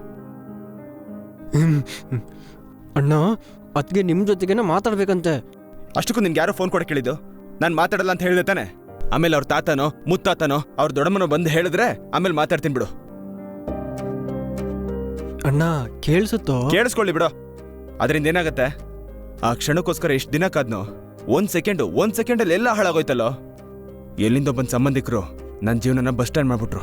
ಅಣ್ಣ ಅದಕ್ಕೆ ನಿಮ್ಮ ಜೊತೆಗೇನೆ ಮಾತಾಡ್ಬೇಕಂತೆ. ಅಷ್ಟಕ್ಕೂ ನಿನ್ಗೆ ಯಾರೋ ಫೋನ್ ಕೊಡಕ್ಕೆ ಹೇಳಿದ್ದು? ನಾನು ಮಾತಾಡಲ್ಲ ಅಂತ ಹೇಳಿದೆ ತಾನೆ. ಆಮೇಲೆ ಅವ್ರ ತಾತನೋ ಮುತ್ತಾತನೋ ಅವ್ರ ದೊಡ್ಡಮ್ಮನೋ ಬಂದು ಹೇಳಿದ್ರೆ ಆಮೇಲೆ ಮಾತಾಡ್ತೀನಿ ಬಿಡು. ಅಣ್ಣ ಕೇಳಿಸುತ್ತೋ? ಕೇಳಿಸ್ಕೊಳ್ಳಿ ಬಿಡು. ಅದರಿಂದ ಏನಾಗತ್ತೆ? ಆ ಕ್ಷಣಕ್ಕೋಸ್ಕರ ಎಷ್ಟು ದಿನ ಕಾದ್ನೋ. ಒಂದ್ ಸೆಕೆಂಡಲ್ಲಿ ಎಲ್ಲ ಹಾಳಾಗೋಯ್ತಲ್ಲೋ. ಎಲ್ಲಿಂದ ಬಂದ ಸಂಬಂಧಿಕರು ನನ್ನ ಜೀವನನ ಬಸ್ ಸ್ಟ್ಯಾಂಡ್ ಮಾಡ್ಬಿಟ್ರು.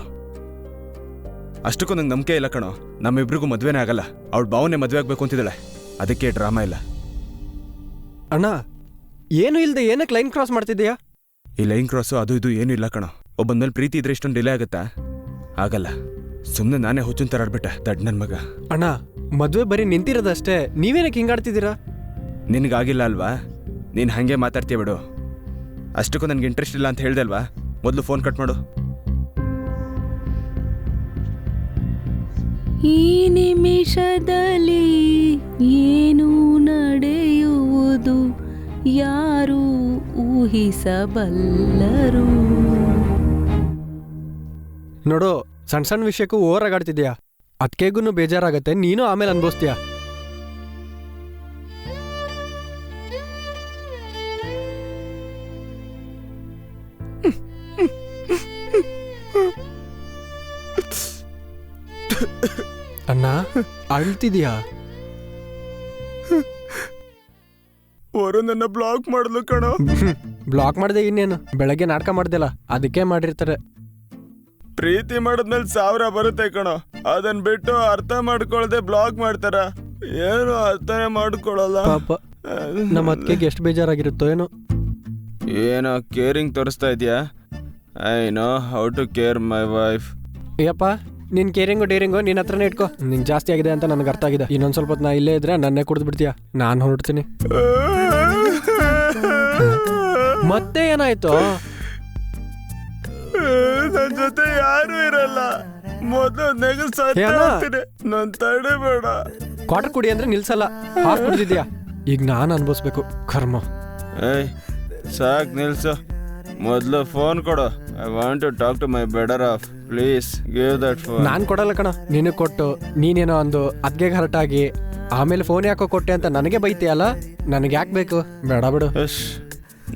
ಅಷ್ಟಕ್ಕೂ ನಂಗೆ ನಂಬಿಕೆ ಇಲ್ಲ ಕಣೋ. ನಮ್ಮಿಬ್ರಿಗೂ ಮದ್ವೆನೇ ಆಗಲ್ಲ. ಅವಳ ಭಾವನೆ ಮದ್ವೆ ಆಗ್ಬೇಕು ಅಂತಿದ್ದಾಳೆ. ಅದಕ್ಕೆ ಡ್ರಾಮಾ ಇಲ್ಲ. ಅಣ್ಣ ಏನು ಇಲ್ದೆ ಏನಕ್ಕೆ ಲೈನ್ ಕ್ರಾಸ್ ಮಾಡ್ತಿದ್ದೀಯಾ? ಈ ಲೈನ್ ಕ್ರಾಸು ಅದು ಇದು ಏನೂ ಇಲ್ಲ ಕಣೋ. ಒಬ್ಬನ ಮೇಲೆ ಪ್ರೀತಿ ಇದ್ರೆ ಇಷ್ಟೊಂದು ಡಿಲೇ ಆಗುತ್ತಾ? ಆಗಲ್ಲ. ಸುಮ್ಮನೆ ನಾನೇ ಹುಚ್ಚುನ್ ಥರ ಆಡ್ಬಿಟ್ಟೆ, ದಡ್ ನನ್ನ ಮಗ. ಅಣ್ಣ ಮದುವೆ ಬರೀ ನಿಂತಿರೋದಷ್ಟೇ, ನೀವೇನಕ್ಕೆ ಹಿಂಗಾಡ್ತಿದ್ದೀರಾ? ನಿನಗಾಗಿಲ್ಲ ಅಲ್ವಾ? ನೀನು ಹಾಗೆ ಮಾತಾಡ್ತೀಯ ಬಿಡು. ಅಷ್ಟಕ್ಕೂ ನನಗೆ ಇಂಟ್ರೆಸ್ಟ್ ಇಲ್ಲ ಅಂತ ಹೇಳ್ದೆ ಅಲ್ವಾ? ಮೊದಲು ಫೋನ್ ಕಟ್ ಮಾಡು. ಈ ನಿಮಿಷದಲ್ಲಿ ಏನು ನಡೆಯುವುದು ಯಾರು ಊಹಿಸಬಲ್ಲರು. ನೋಡು, ಸಣ್ಣ ಸಣ್ಣ ವಿಷಯಕ್ಕೂ ಓವರ್ ಆಗಾಡ್ತಿದ್ಯಾ. ಅದಕ್ಕೇಗೂ ಬೇಜಾರಾಗತ್ತೆ, ನೀನು ಆಮೇಲೆ ಅನ್ಭವಿಸ್ತೀಯ. ಅಣ್ಣ ಅಳ್ತಿದ್ಯಾ? ನನ್ನ ಬ್ಲಾಕ್ ಮಾಡಿದ್ಲು ಕಣೋ. ಬ್ಲಾಕ್ ಮಾಡ್ದೆ ಇನ್ನೇನು, ಬೆಳಗ್ಗೆ ನಾಟಕ ಮಾಡ್ದಲ್ಲ ಅದಕ್ಕೆ ಮಾಡಿರ್ತಾರೆ. ಪ್ರೀತಿ ಮಾಡಿದ್ಮೇಲೆ 1000 ಬರುತ್ತೆ ಕಣೋ. ಅದನ್ ಬಿಟ್ಟು ಅರ್ಥ ಮಾಡ್ಕೊಳ್ದೆ ಬ್ಲಾಕ್ ಮಾಡ್ತಾರ. ಏನು ಅರ್ಥನೇ ಮಾಡ್ಕೊಳಲ್ಲ. ಪಾಪ ನಮ್ಮ ಅತ್ತಿಗೆಗೆ ಎಷ್ಟು ಬೇಜಾರಾಗಿರುತ್ತೋ ಏನೋ. ಏನೋ ಕೇರಿಂಗ್ ತೋರಿಸ್ತಾ ಇದೆಯಾ? I know how to care my wife. Ayyappa, ನಿನ್ ಕೇರಿಂಗು ಡೇರಿಂಗು ನಿನ್ನ ಹತ್ರನೇ ಇಟ್ಕೋ. ನಿಂಗೆ ಜಾಸ್ತಿ ಆಗಿದೆ ಅಂತ ನನಗೆ ಅರ್ಥ ಆಗಿದೆ. ಇನ್ನೊಂದು ಸ್ವಲ್ಪ ಹೊತ್ತು ನಾ ಇಲ್ಲೇ ಇದ್ರೆ ನನ್ನೇ ಕುಡಿದು ಬಿಡ್ತೀಯ. ನಾನು ಹೊರಡ್ತೀನಿ. ಮತ್ತೆ ಏನಾಯ್ತು? ನನ್ ಜೊತೆ ಯಾರು ಇರಲ್ಲ. ಮೊದಲು ನೆಗಸ್ತೀನಿ, ನನ್ ತಡಿಬೇಡ. ಕ್ವಾರ್ಟರ್ ಕುಡಿ ಅಂದ್ರೆ ನಿಲ್ಸಲ್ಲ. ಹಾಫ್ ಕುಡಿದಿದ್ಯಾ, ಈಗ ನಾನು ಅನ್ಭವಿಸ್ಬೇಕು ಕರ್ಮ. ಏಯ್ ಸಾಕ್ ನಿಲ್ಸು. ಮೊದಲು ಫೋನ್ ಕೊಡು. I want to talk to my better half. Please give that phone. ನಾನು ಕೊಡಲ್ಲ ಕಣ. ನಿನಗೆ ಕೊಟ್ಟು ನೀನೇನೋ ಅಂದು ಅದ್ಗೆ ಹರಟಾಗಿ ಆಮೇಲೆ ಫೋನ್ ಯಾಕೋ ಕೊಟ್ಟೆ ಅಂತ ನನಗೆ ಬೈತೀಯಲ್ಲ. ನನಗೆ ಯಾಕೆ ಬೇಕು? ಬೇಡ ಬಿಡು. ಯಶ್,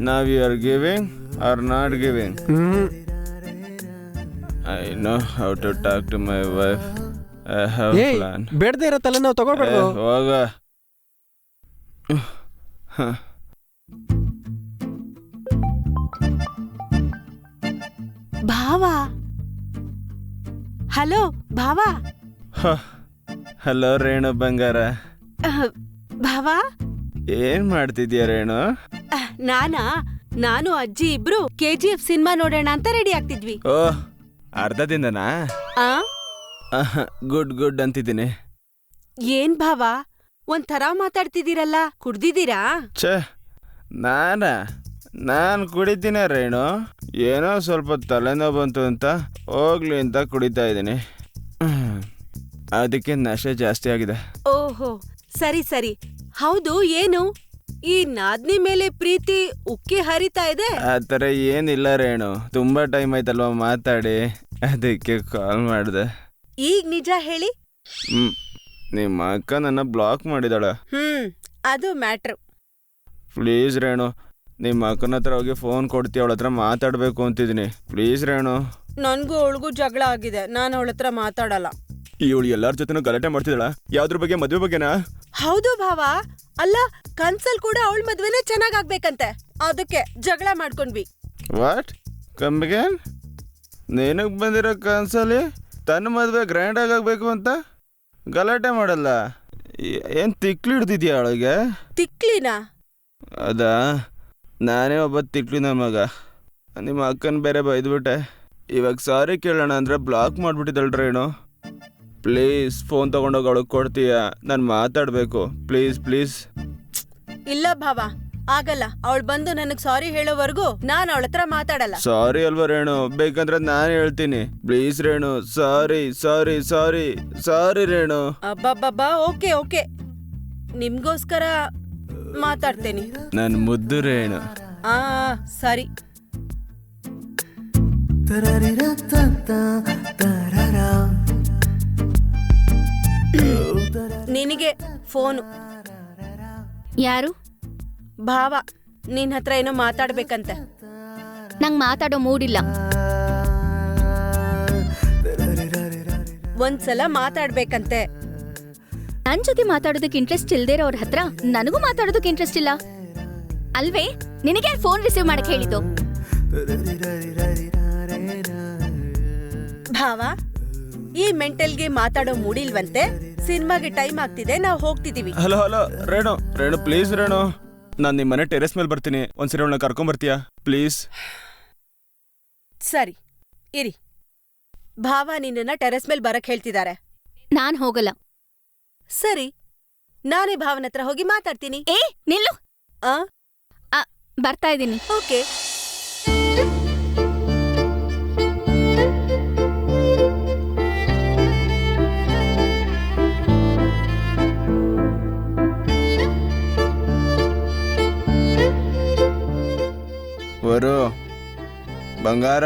ನಾವ್ you are giving or not giving? I know how to talk to my wife. I have ಏಯ್, ಪ್ಲಾನ್. ಬೇಡದೇ ಇರೋ ತಲೆ ನಾವು ತಗೋಬೇಡ್ದು. ಹೋಗ. ಭಾವ, ಹಲೋ ಭಾವ. ಹಲೋ ರೇಣು ಬಂಗಾರ. ಭಾವ, ಏನ್ ಮಾಡ್ತಿದ್ಯಾ ರೇಣು? ನಾನು ಅಜ್ಜಿ ಇಬ್ರು KGF ಸಿನಿಮಾ ನೋಡೋಣ ಅಂತ ರೆಡಿ ಆಗ್ತಿದ್ವಿ. ಓಹ್, ಅರ್ಧ ದಿನನಾ? ಆ ಗುಡ್ ಗುಡ್ ಅಂತಿದ್ದೀನಿ. ಏನ್ ಭಾವ ಒಂಥರ ಮಾತಾಡ್ತಿದ್ದೀರಲ್ಲ, ಕುಡ್ದಿದ್ದೀರಾ? ಛೇ, ನಾನು ಕುಡಿತೀನ ರೇಣು. ಏನೋ ಸ್ವಲ್ಪ ತಲೆನೋವು ಬಂತು ಅಂತ ಹೋಗ್ಲಿ ಅಂತ ಕುಡಿತಾ ಇದ್ದೀನಿ. ಅದಕ್ಕೆ ನಶೆ ಜಾಸ್ತಿ ಆಗಿದೆ. ಓಹೋ, ಸರಿ ಸರಿ. ಹೌದು, ಏನು ಈ ನಾದ್ನಿ ಮೇಲೆ ಪ್ರೀತಿ ಉಕ್ಕಿ ಹರಿತಾ ಇದೆ? ಆ ಥರ ಏನಿಲ್ಲ ರೇಣು. ತುಂಬಾ ಟೈಮ್ ಆಯ್ತಲ್ವಾ ಮಾತಾಡಿ, ಅದಕ್ಕೆ ಕಾಲ್ ಮಾಡಿದೆ. ಈಗ ನಿಜ ಹೇಳಿ. ನಿಮ್ಮ ಅಕ್ಕ ನನ್ನ ಬ್ಲಾಕ್ ಮಾಡಿದಾಳೆ. ಅದು ಮ್ಯಾಟ್ರು. ಪ್ಲೀಸ್ ರೇಣು, ನಿಮ್ಮ ಅಕ್ಕನ ಹತ್ರ ಹೋಗಿ ಫೋನ್ ಕೊಡ್ತೀಯ, ಅವಳ ಹತ್ರ ಮಾತಾಡ್ಬೇಕು ಅಂತಿದ್ದೀನಿ. ಪ್ಲೀಸ್ ರೇಣು. ನನ್ಗೂ ಅವಳಿಗೂ ಜಗಳ ಆಗಿದೆ, ನಾನು ಅವಳ ಹತ್ರ ಮಾತಾಡಲ್ಲ. ಇವಳು ಎಲ್ಲಾರ ಜೊತೆನೂ ಗಲಾಟೆ ಮಾಡ್ತಿದ್ದಾಳ. ಯಾವ್ದ್ರ ಬಗ್ಗೆ? ಮದ್ವೆ ಬಗ್ಗೆನಾ? ಹೌದು ಭಾವ. ಅಲ್ಲ, ಕನ್ಸಲ್ ಕೂಡ ಅವಳ ಮದ್ವೆನೇ ಚೆನ್ನಾಗಾಗ್ಬೇಕಂತೆ, ಅದಕ್ಕೆ ಜಗಳ ಮಾಡ್ಕೊಂಡ್ವಿ. ವಾಟ್? ಕಮ್ಮಿಗೇನ್? ನಿನಗ್ ಬಂದಿರೋ ಕನ್ಸಲ್ಲಿ ತನ್ನ ಮದ್ವೆ ಗ್ರ್ಯಾಂಡ್ ಆಗಬೇಕು ಅಂತ ಗಲಾಟೆ ಮಾಡಲ್ಲ. ಏನ್ ತಿಕ್ಲಿ ಹಿಡ್ದಿದ್ಯಾ ಅವಳಿಗೆ? ತಿಕ್ಲಿನಾ? ಅದಾ, ನಾನೇ ಒಬ್ಬ ತಿಕ್ಲಿ ನನ್ನ ಮಗ. ನಿಮ್ಮ ಅಕ್ಕನ ಬೇರೆ ಬೈದ್ಬಿಟ್ಟೆ. ಇವಾಗ ಸಾರಿ ಕೇಳೋಣ ಅಂದ್ರೆ ಬ್ಲಾಕ್ ಮಾಡ್ಬಿಟ್ಟಿದ್ದಳ್ರೇನು. ಪ್ಲೀಸ್ ಫೋನ್ ತಗೊಂಡೋಗಿ ಅವಳಿಗೆ ಕೊಡ್ತೀಯಾ? ನಾನು ಮಾತಾಡಬೇಕು. Please please. ಇಲ್ಲ ಭಾವ, ಆಗಲ್ಲ. ಅವಳು ಬಂದು ನನಗ್ ಸಾರಿ ಹೇಳೋವರೆಗೂ ನಾನು ಅವಳ ಹತ್ರ ಮಾತಾಡಲ್ಲ. ಸಾರಿ ಅಲ್ವಾ ರೇಣು? ಬೇಕಂದ್ರೆ ನಾನು ಹೇಳ್ತೀನಿ. Please Renu, sorry sorry sorry sorry Renu. ಅಬ್ಬಬ್ಬಬ್ಬಾ, ಓಕೆ ಓಕೆ, ನಿಮ್ಗೋಸ್ಕರ ಮಾತಾಡ್ತೇನೆ. ನನ್ನ ಮುದ್ದು ರೇಣು. ಸರಿ. ನಿನಗೆ ಫೋನು. ಯಾರು? ಭಾವ ನಿನ್ ಹತ್ರ ಏನೋ ಮಾತಾಡ್ಬೇಕಂತೆ. ನಂಗ್ ಮಾತಾಡೋ ಮೂಡಿಲ್ಲ. ಒಂದ್ಸಲ ಮಾತಾಡ್ಬೇಕಂತೆ. ನನ್ ಜೊತೆ ಮಾತಾಡೋದಕ್ಕೆ ಇಂಟ್ರೆಸ್ಟ್ ಇಲ್ದೇ ಇರೋರ್ ಹತ್ರ ನನಗೂ ಮಾತಾಡೋದಕ್ಕೆ ಇಂಟ್ರೆಸ್ಟ್ ಇಲ್ಲ ಅಲ್ವೇ? ನಿನಗೆ ಫೋನ್ ರಿಸೀವ್ ಮಾಡಕ್ ಹೇಳಿದ್ದು? ಭಾವ, ಈ ಮೆಂಟಲ್ಗೆ ಮಾತಾಡೋ ಮೂಡಿಲ್ವಂತೆ. ಸಿನಿಮಾಗೆ ಟೈಮ್ ಆಗ್ತಿದೆ, ನಾವು ಹೋಗ್ತಿದೀವಿ. Hello hello Renu, Renu please Renu, ನಾನು ನಿಮ್ಮ ಮನೆ ಟೆರೆಸ್ ಮೇಲೆ ಬರ್ತೀನಿ. ಒಂದ್ಸರಿ ಅವಳನ್ನ ಕರ್ಕೊಂಬರ್ತೀಯಾ ಪ್ಲೀಸ್? ಸರಿ ಇರಿ. ಭಾವ ನಿನ್ನ ಟೆರೆಸ್ ಮೇಲೆ ಬರಕ್ ಹೇಳ್ತಿದ್ದಾರೆ. ನಾನ್ ಹೋಗಲ್ಲ. ಸರಿ, ನಾನೇ ಭಾವನ ಹತ್ರ ಹೋಗಿ ಮಾತಾಡ್ತೀನಿ. ಏ ನಿಲ್ಲು. ಬರ್ತಾ ಇದ್ದೀನಿ. ಓಕೆ. ವರು ಬಂಗಾರ,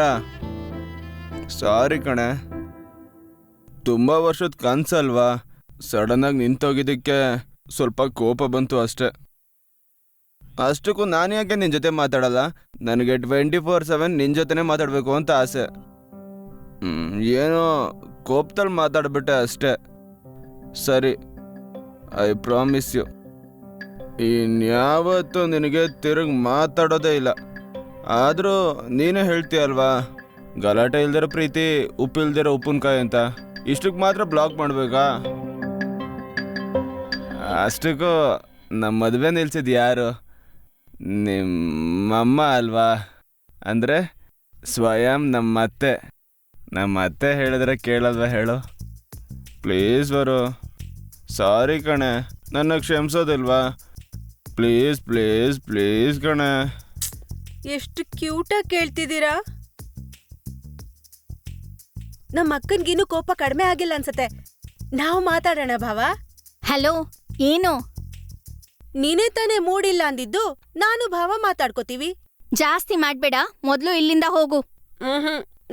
ಸಾರಿ ಕಣೆ, ತುಂಬಾ ವರ್ಷದ ಕನ್ಸಲ್ವಾ, ಸಡನ್ ಆಗಿ ನಿಂತೋಗಿದ್ದಕ್ಕೆ ಸ್ವಲ್ಪ ಕೋಪ ಬಂತು ಅಷ್ಟೆ. ಅಷ್ಟಕ್ಕೂ ನಾನು ಯಾಕೆ ನಿನ್ನ ಜೊತೆ ಮಾತಾಡಲ್ಲ? ನನಗೆ 24/7 ನಿನ್ನ ಜೊತೆನೇ ಮಾತಾಡಬೇಕು ಅಂತ ಆಸೆ. ಏನೋ ಕೋಪದಲ್ಲಿ ಮಾತಾಡ್ಬಿಟ್ಟೆ ಅಷ್ಟೆ. ಸರಿ, ಐ ಪ್ರಾಮಿಸ್ ಯು, ಇನ್ಯಾವತ್ತೂ ನಿನಗೆ ತಿರುಗಿ ಮಾತಾಡೋದೇ ಇಲ್ಲ. ಆದರೂ ನೀನೇ ಹೇಳ್ತೀಯಲ್ವಾ, ಗಲಾಟೆ ಇಲ್ದಿರೋ ಪ್ರೀತಿ ಉಪ್ಪಿಲ್ದಿರೋ ಉಪ್ಪಿನಕಾಯಿ ಅಂತ. ಇಷ್ಟಕ್ಕೆ ಮಾತ್ರ ಬ್ಲಾಕ್ ಮಾಡಬೇಕಾ? ಅಷ್ಟಕ್ಕೂ ನಮ್ಮ ಮದುವೆ ನಿಲ್ಸಿದ್ದು ಯಾರು? ನಿಮ್ಮಮ್ಮ ಅಲ್ವಾ? ಅಂದರೆ ಸ್ವಯಂ ನಮ್ಮ ಅತ್ತೆ ಹೇಳಿದ್ರೆ ಕೇಳಲ್ವಾ ಹೇಳು? ಪ್ಲೀಸ್ ವರು, ಸಾರಿ ಕಣೆ, ನನ್ನ ಕ್ಷಮಿಸೋದಿಲ್ವಾ? ಪ್ಲೀಸ್ ಪ್ಲೀಸ್ ಪ್ಲೀಸ್ ಕಣೆ. ಎಷ್ಟು ಕ್ಯೂಟಾಗಿ ಕೇಳ್ತಿದ್ದೀರಾ. ನಮ್ಮ ಅಕ್ಕನ್ಗಿನ್ನೂ ಕೋಪ ಕಡಿಮೆ ಆಗಿಲ್ಲ ಅನ್ಸತ್ತೆ. ನಾವು ಮಾತಾಡೋಣ ಭಾವ. ಹಲೋ, ಏನು? ನೀನೇ ತಾನೇ ಮೂಡಿಲ್ಲ ಅಂದಿದ್ದು. ನಾನು ಭಾವ ಮಾತಾಡ್ಕೋತೀವಿ. ಜಾಸ್ತಿ ಮಾಡ್ಬೇಡ, ಮೊದ್ಲು ಇಲ್ಲಿಂದ ಹೋಗು.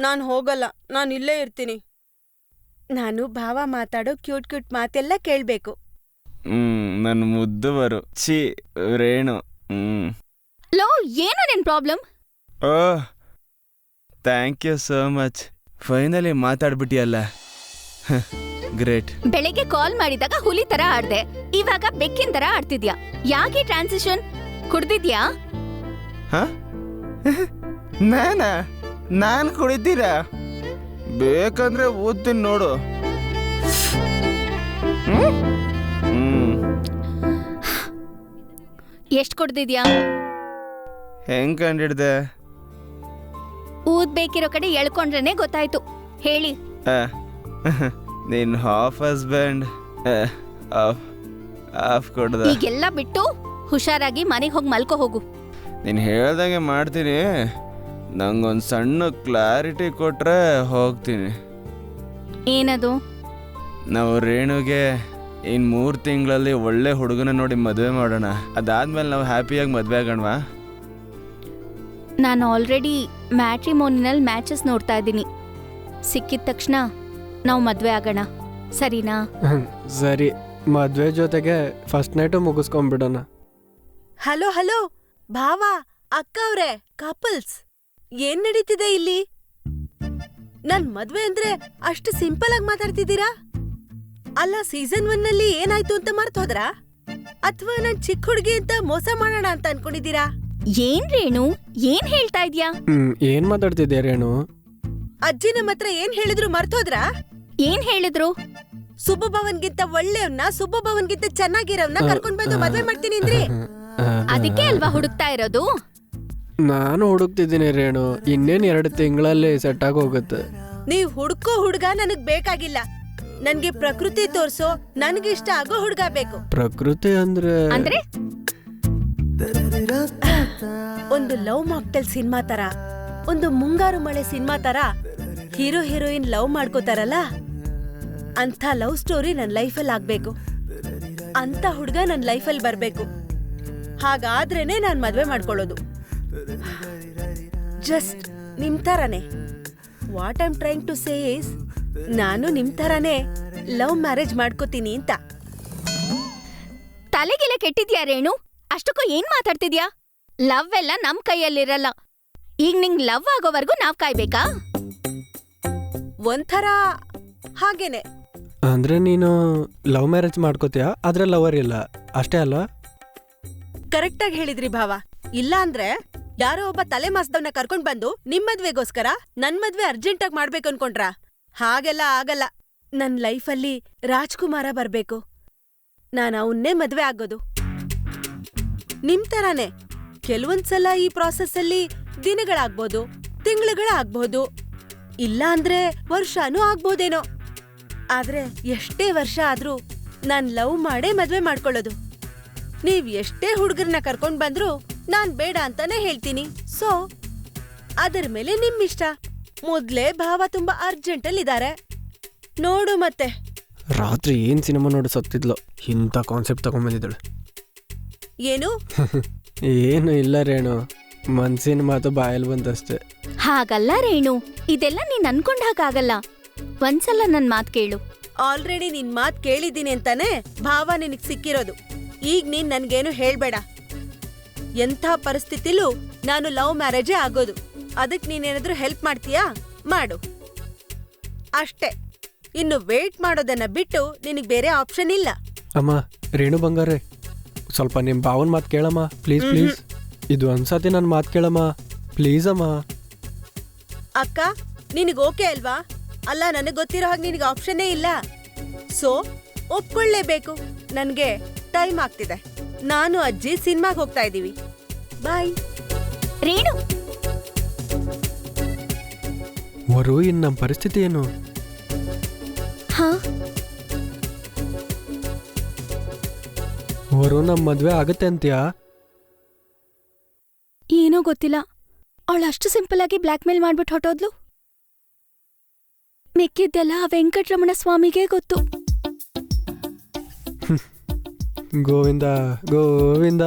ನಾನು ಹೋಗಲ್ಲ, ನಾನು ಇಲ್ಲೇ ಇರ್ತೀನಿ. ನಾನು ಭಾವ ಮಾತಾಡೋ ಕ್ಯೂಟ್ ಕ್ಯೂಟ್ ಮಾತೆಲ್ಲ ಕೇಳ್ಬೇಕು. ನನ್ನ ಮುದ್ದು ಬರು ಛೀ ರೇಣು. ಲೋ, ಏನು ನಿನ್ problem? Oh, thank you so much. Finally ಮಾತಾಡ್ಬಿಟ್ಟಿಯಲ್ಲ, ಗ್ರೇಟ್. ಬೆಳಿಗ್ಗೆ ಕಾಲ್ ಮಾಡಿದಾಗ ಹುಲಿ ತರ ಆಡ್ದೆ, ಇವಾಗ ಬೆಕ್ಕಿನ ತರ ಆಡ್ತಿದ್ಯಾ. ಯಾಕೆ ಟ್ರಾನ್ಸಿಷನ್? ಕುಡ್ದಿದ್ಯಾ? ನಾನು ಕುಡಿದ್ದೀರಾ? ಬೇಕಂದ್ರೆ ಓದ್ತೀನಿ ನೋಡು. ಎಷ್ಟ್ ಕುಡ್ದಿದ್ಯಾ? ಹೆಂಗ್ ಕಂಡಿಡ್ದೆ? ಊದ್ಬೇಕಿರೋ ಕಡೆ ಎಳ್ಕೊಂಡ್ರೇನೆ ಗೊತ್ತಾಯ್ತು. ಹೇಳಿ. ನೀನ್ ಹಾಫ್ ಹಸ್ಬೆಂಡ್ ಹಾಫ್ ಕೊಡ್ದ. ಈಗೆಲ್ಲ ಬಿಟ್ಟು ಹುಷಾರಾಗಿ ಮನೆಗೆ ಹೋಗಿ ಮಲ್ಕೋ ಹೋಗು. ನೀನು ಹೇಳ್ದಂಗೆ ಮಾಡ್ತೀನಿ. ನಂಗೊಂದು ಸಣ್ಣ ಕ್ಲಾರಿಟಿ ಕೊಟ್ರೆ ಹೋಗ್ತೀನಿ. ಏನದು? ನಾವು ರೇಣುಗೆ ಇನ್ನು 3 ತಿಂಗಳಲ್ಲಿ ಒಳ್ಳೆ ಹುಡುಗನ ನೋಡಿ ಮದುವೆ ಮಾಡೋಣ. ಅದಾದ್ಮೇಲೆ ನಾವು ಹ್ಯಾಪಿಯಾಗಿ ಮದುವೆ ಆಗೋಣವಾ? ನಾನು ಆಲ್ರೆಡಿ ಮ್ಯಾಟ್ರಿಮೋನಿನಲ್ಲಿ ಮ್ಯಾಚಸ್ ನೋಡ್ತಾ ಇದ್ದೀನಿ. ಸಿಕ್ಕಿದ ತಕ್ಷಣ ನಾವು ಮದುವೆ ಆಗೋಣ, ಸರಿನಾ? ಸರಿ, ಮದುವೆ ಜೊತೆಗೆ ಫಸ್ಟ್ ನೈಟು ಮುಗಿಸ್ಕೊಂಡ್ಬಿಡೋಣ. ಹಲೋ ಹಲೋ ಭಾವ, ಅಕ್ಕ ಅವ್ರೆ, ಕಪಲ್ಸ್ ಏನ್ ನಡೀತಿದೆ ಇಲ್ಲಿ? ನನ್ ಮದ್ವೆ ಅಂದ್ರೆ ಅಷ್ಟು ಸಿಂಪಲ್ ಆಗಿ ಮಾತಾಡ್ತಿದ್ದೀರಾ? ಅಲ್ಲ, ಸೀಸನ್ 1 ನಲ್ಲಿ ಏನಾಯ್ತು ಅಂತ ಮರ್ತ್ ಹೋದ್ರಾ? ಅಥವಾ ನಾನ್ ಚಿಕ್ಕ ಹುಡುಗಿ ಅಂತ ಮೋಸ ಮಾಡೋಣ ಅಂತ ಅನ್ಕೊಂಡಿದ್ದೀರಾ? ಏನ್ ರೇಣು, ಏನ್ ಹೇಳ್ತಾ ಇದ್ಯಾ? ಏನ್ ಮಾತಾಡ್ತಿದ್ಯಾ ರೇಣು? ಅಜ್ಜಿ ನಮ್ಮ ಹತ್ರ ಏನ್ ಹೇಳಿದ್ರು ಮರ್ತೋದ್ರಾ? ಏನ್ ಹೇಳಿದ್ರು? ಸುಬ್ಬಭವನ್ಗಿಂತ ಒಳ್ಳೆಯವನ್ನ, ಸುಬ್ಬಭವನ್ಗಿಂತ ಚೆನ್ನಾಗಿರೋವ್ನ ಕರ್ಕೊಂಡ್ ಬಂದು ಮದ್ವೆ ಮಾಡ್ತೀನಿ ಅಂದ್ರಿ. ಅದಕ್ಕೆ ಅಲ್ವಾ ಹುಡುಕ್ತಾ ಇರೋದು? ನಾನು ಹುಡುಕ್ತಿದ್ದೀನಿ ರೇಣು, ಇನ್ನೇನ್ 2 ತಿಂಗಳಲ್ಲಿ ಸೆಟ್ ಆಗಿ ಹೋಗುತ್ತೆ. ನೀವ್ ಹುಡ್ಕೋ ಹುಡ್ಗ ನನಗ್ ಬೇಕಾಗಿಲ್ಲ. ನನ್ಗೆ ಪ್ರಕೃತಿ ತೋರ್ಸೋ, ನನ್ಗಿಷ್ಟ ಆಗೋ ಹುಡ್ಗ ಬೇಕು. ಪ್ರಕೃತಿ ಅಂದ್ರೆ ಒಂದು ಲವ್ ಮಾಕ್ಟೆಲ್ ಸಿನಿಮಾ ತರ, ಒಂದು ಮುಂಗಾರು ಮಳೆ ಸಿನಿಮಾ ತರ ಹೀರೋ ಹೀರೋಯಿನ್ ಲವ್ ಮಾಡ್ಕೋತಾರಲ್ಲ, ಅಂತ ಲವ್ ಸ್ಟೋರಿ ನನ್ ಲೈಫಲ್ಲಿ ಆಗ್ಬೇಕು. ಅಂತ ಹುಡ್ಗ ನನ್ ಲೈಫಲ್ಲಿ ಬರ್ಬೇಕು. ಹಾಗಾದ್ರೇನೆ ನಾನ್ ಮದ್ವೆ ಮಾಡ್ಕೊಳ್ಳೋದು. ಜಸ್ಟ್ ನಿಮ್ ತರನೇ. What I am trying to say is ನಾನು ನಿಮ್ ತರಾನೇ ಲವ್ ಮ್ಯಾರೇಜ್ ಮಾಡ್ಕೋತೀನಿ ಅಂತ. ತಲೆಗೆಲೆ ಕೆಟ್ಟಿದ್ಯಾ ರೇಣು? ಅಷ್ಟಕ್ಕೂ ಏನ್ ಮಾತಾಡ್ತಿದ್ಯಾ? ಲವ್ ಎಲ್ಲ ನಮ್ ಕೈಯಲ್ಲಿರಲ್ಲ. ಈಗ ನಿಂಗ್ ಲವ್ ಆಗೋವರ್ಗೂ ನಾವ್ ಕಾಯ್ಬೇಕಾ? ಒಂಥರ ಹಾಗೇನೆ. ಅಂದ್ರೆ ನೀನು ಲವ್ ಮ್ಯಾರೇಜ್ ಮಾಡ್ಕೋತೀಯಾ, ಆದ್ರೆ ಲವರ್ ಇಲ್ಲ ಅಷ್ಟೇ ಅಲ್ವಾ? ಕರೆಕ್ಟಾಗಿ ಹೇಳಿದ್ರಿ ಭಾವ. ಇಲ್ಲ ಅಂದ್ರೆ ಯಾರೋ ಒಬ್ಬ ತಲೆ ಮಾಸ್ದವ್ನ ಕರ್ಕೊಂಡ್ ಬಂದು ನಿಮ್ ಮದ್ವೆಗೋಸ್ಕರ ನನ್ ಮದ್ವೆ ಅರ್ಜೆಂಟಾಗಿ ಮಾಡ್ಬೇಕು ಅನ್ಕೊಂಡ್ರಾ? ಹಾಗೆಲ್ಲ ಆಗಲ್ಲ. ನನ್ ಲೈಫಲ್ಲಿ ರಾಜ್ಕುಮಾರ ಬರ್ಬೇಕು. ನಾನ್ ಅವನ್ನೇ ಮದ್ವೆ ಆಗೋದು. ನಿಮ್ ತರಾನೇ ಕೆಲವೊಂದ್ಸಲ ಈ ಪ್ರಾಸೆಸ್ಸಲ್ಲಿ ದಿನಗಳಾಗ್ಬೋದು, ತಿಂಗಳುಗಳಾಗ್ಬೋದು, ಇಲ್ಲ ಅಂದ್ರೆ ವರ್ಷನೂ ಆಗ್ಬೋದೇನೋ. ಆದ್ರೆ ಎಷ್ಟೇ ವರ್ಷ ಆದ್ರೂ ನಾನ್ ಲವ್ ಮಾಡೇ ಮದ್ವೆ ಮಾಡ್ಕೊಳ್ಳೋದು. ನೀವ್ ಎಷ್ಟೇ ಹುಡುಗರನ್ನ ಕರ್ಕೊಂಡ್ ಬಂದ್ರು ನಾನ್ ಬೇಡ ಅಂತಾನೆ ಹೇಳ್ತೀನಿ. ಸೊ ಅದರ ಮೇಲೆ ನಿಮ್ಮಿಷ್ಟ. ಮೊದ್ಲೇ ಭಾವ ತುಂಬಾ ಅರ್ಜೆಂಟಲ್ಲಿದ್ದಾರೆ. ನೋಡು ಮತ್ತೆ. ರಾತ್ರಿ ಏನ್ ಸಿನಿಮಾ ನೋಡಿ ಸತ್ತಿದ್ಲು, ಇಂಥ ಕಾನ್ಸೆಪ್ಟ್ ತಗೊಂಡ್ಬಂದಿದ್ದಳು. ಏನು? ಏನು ಇಲ್ಲ ರೇಣು, ಮನ್ಸಿನ ಮಾತು ಬಾಯಲ್ಲಿ ಬಂದಷ್ಟೇ. ಹಾಗಲ್ಲ ರೇಣು, ಇದೆಲ್ಲ ನೀನ್ ಅನ್ಕೊಂಡ್ ಹಾಗಾಗಲ್ಲ. ಒಂದ್ಸಲ ನನ್ ಮಾತ್ ಕೇಳು. ಆಲ್ರೆಡಿ ನಿನ್ ಮಾತ್ ಕೇಳಿದ್ದೀನಿ ಅಂತಾನೆ ಭಾವ ನಿನಗ್ ಸಿಕ್ಕಿರೋದು. ಈಗ ನೀನ್ ನನ್ಗೇನು ಹೇಳ್ಬೇಡ. ಎಂಥ ಪರಿಸ್ಥಿತಿಲೂ ನಾನು ಲವ್ ಮ್ಯಾರೇಜೇ ಆಗೋದು. ಅದಕ್ ನೀನೇನಾದ್ರೂ ಹೆಲ್ಪ್ ಮಾಡ್ತೀಯಾ? ಮಾಡು ಅಷ್ಟೇ. ಇನ್ನು ವೇಟ್ ಮಾಡೋದನ್ನ ಬಿಟ್ಟು ನಿನಗ್ ಬೇರೆ ಆಪ್ಷನ್ ಇಲ್ಲ. ಅಮ್ಮ ರೇಣು ಬಂಗಾರೆ, ಸ್ವಲ್ಪ ನಿಮ್ ಭಾವನ್ ಮಾತು ಕೇಳಮ್ಮ ಪ್ಲೀಸ್ ಪ್ಲೀಸ್. ಇದು ಅನ್ಸತಿ ನನ್ನ ಮಾತು ಕೇಳಮ್ಮ ಪ್ಲೀಸ್ ಅಮ್ಮ. ಅಕ್ಕ, ನಿನಗ್ ಓಕೆ ಅಲ್ವಾ? ಅಲ್ಲ, ನನಗ್ ಗೊತ್ತಿರೋ ಹಾಗೆ ನಿನಗೆ ಆಪ್ಷನ್ನೇ ಇಲ್ಲ. ಸೊ ಒಪ್ಕೊಳ್ಳೇಬೇಕು. ನನ್ಗೆ ಟೈಮ್ ಆಗ್ತಿದೆ. ನಾನು ಅಜ್ಜಿ ಸಿನಿಮಾಗ್ ಹೋಗ್ತಾ ಇದೀವಿ. ಬಾಯ್. ರೇಣು, ವರು ಇನ್ ನಮ್ಮ ಪರಿಸ್ಥಿತಿ ಏನು? ಹಾ, ವರು ನಮ್ಮ ಮದ್ವೆ ಆಗತ್ತೆ ಅಂತೀಯಾ? ಏನೋ ಗೊತ್ತಿಲ್ಲ. ಅವಳು ಅಷ್ಟು ಸಿಂಪಲ್ ಆಗಿ ಬ್ಲ್ಯಾಕ್ ಮೇಲ್ ಮಾಡ್ಬಿಟ್ಟು ಹೊಟ್ಟೋದ್ಲು. ಮಿಕ್ಕಿದ್ದೆಲ್ಲ ಆ ವೆಂಕಟರಮಣ ಸ್ವಾಮಿಗೆ ಗೊತ್ತು. ಗೋವಿಂದ ಗೋವಿಂದ.